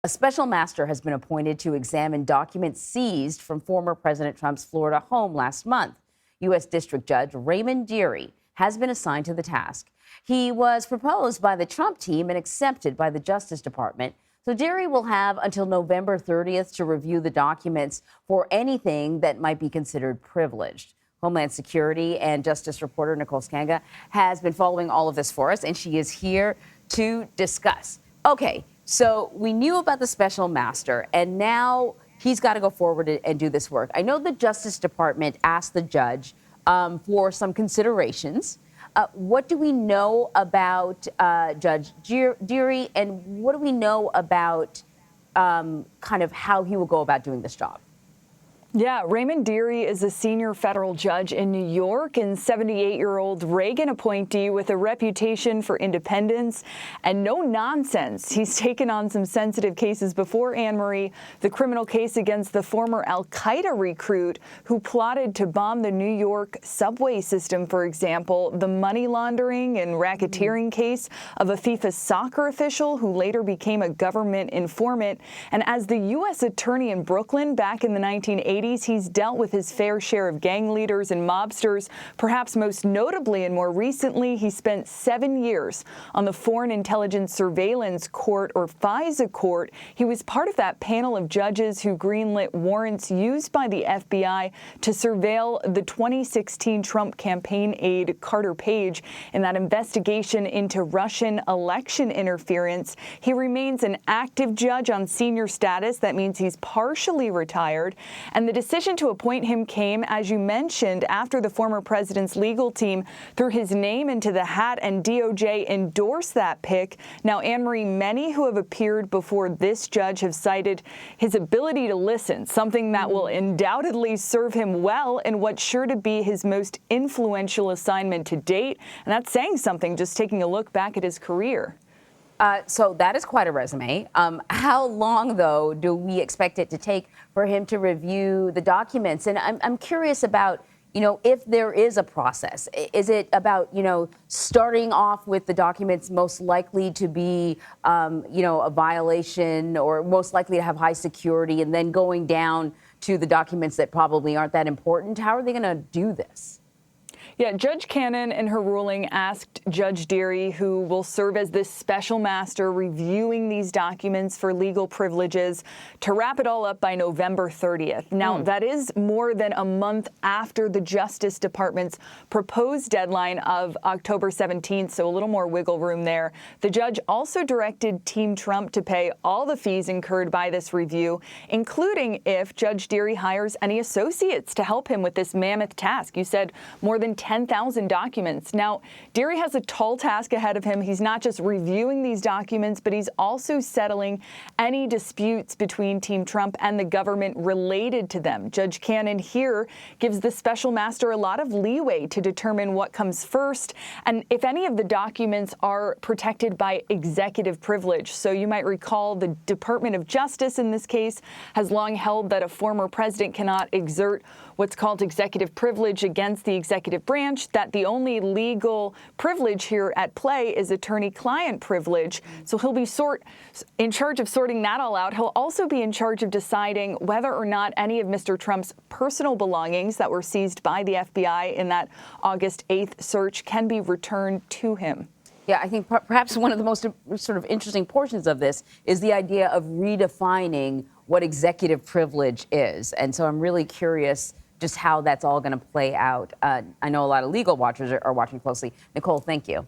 A special master has been appointed to examine documents seized from former President Trump's Florida home last month. U.S. District Judge Raymond Dearie has been assigned to the task. He was proposed by the Trump team and accepted by the Justice Department. So Dearie will have until November 30th to review the documents for anything that might be considered privileged. Homeland Security and Justice reporter Nicole Sganga has been following all of this for us, and she is here to discuss. Okay, so we knew about the special master, and now he's got to go forward and do this work. I know the Justice Department asked the judge for some considerations. What do we know about Judge Dearie, and what do we know about kind of how he will go about doing this job? Yeah, Raymond Dearie is a senior federal judge in New York and 78-year-old Reagan appointee with a reputation for independence and no nonsense. He's taken on some sensitive cases before, Anne-Marie, the criminal case against the former al-Qaeda recruit who plotted to bomb the New York subway system, for example, the money laundering and racketeering case of a FIFA soccer official who later became a government informant. And as the U.S. attorney in Brooklyn back in the 1980s, he's dealt with his fair share of gang leaders and mobsters, perhaps most notably and more recently, he spent 7 years on the Foreign Intelligence Surveillance Court, or FISA court. He was part of that panel of judges who greenlit warrants used by the FBI to surveil the 2016 Trump campaign aide Carter Page in that investigation into Russian election interference. He remains an active judge on senior status. That means he's partially retired. And the decision to appoint him came, as you mentioned, after the former president's legal team threw his name into the hat and DOJ endorsed that pick. Now, Anne-Marie, many who have appeared before this judge have cited his ability to listen, something that will undoubtedly serve him well in what's sure to be his most influential assignment to date. And that's saying something, just taking a look back at his career. So that is quite a resume. How long, though, do we expect it to take for him to review the documents? And I'm curious about, if there is a process. Is it about, starting off with the documents most likely to be, a violation or most likely to have high security and then going down to the documents that probably aren't that important? How are they going to do this? Yeah, Judge Cannon in her ruling asked Judge Dearie, who will serve as this special master reviewing these documents for legal privileges, to wrap it all up by November 30th. Now, that is more than a month after the Justice Department's proposed deadline of October 17th, so a little more wiggle room there. The judge also directed Team Trump to pay all the fees incurred by this review, including if Judge Dearie hires any associates to help him with this mammoth task. You said more than 10,000 documents. Now, Dearie has a tall task ahead of him. He's not just reviewing these documents, but he's also settling any disputes between Team Trump and the government related to them. Judge Cannon here gives the special master a lot of leeway to determine what comes first and if any of the documents are protected by executive privilege. So you might recall the Department of Justice in this case has long held that a former president cannot exert what's called executive privilege against the executive branch, that the only legal privilege here at play is attorney-client privilege. So he'll be in charge of sorting that all out. He'll also be in charge of deciding whether or not any of Mr. Trump's personal belongings that were seized by the FBI in that August 8th search can be returned to him. Yeah, I think perhaps one of the most sort of interesting portions of this is the idea of redefining what executive privilege is. And so I'm really curious just how that's all going to play out. I know a lot of legal watchers are watching closely. Nicole, thank you.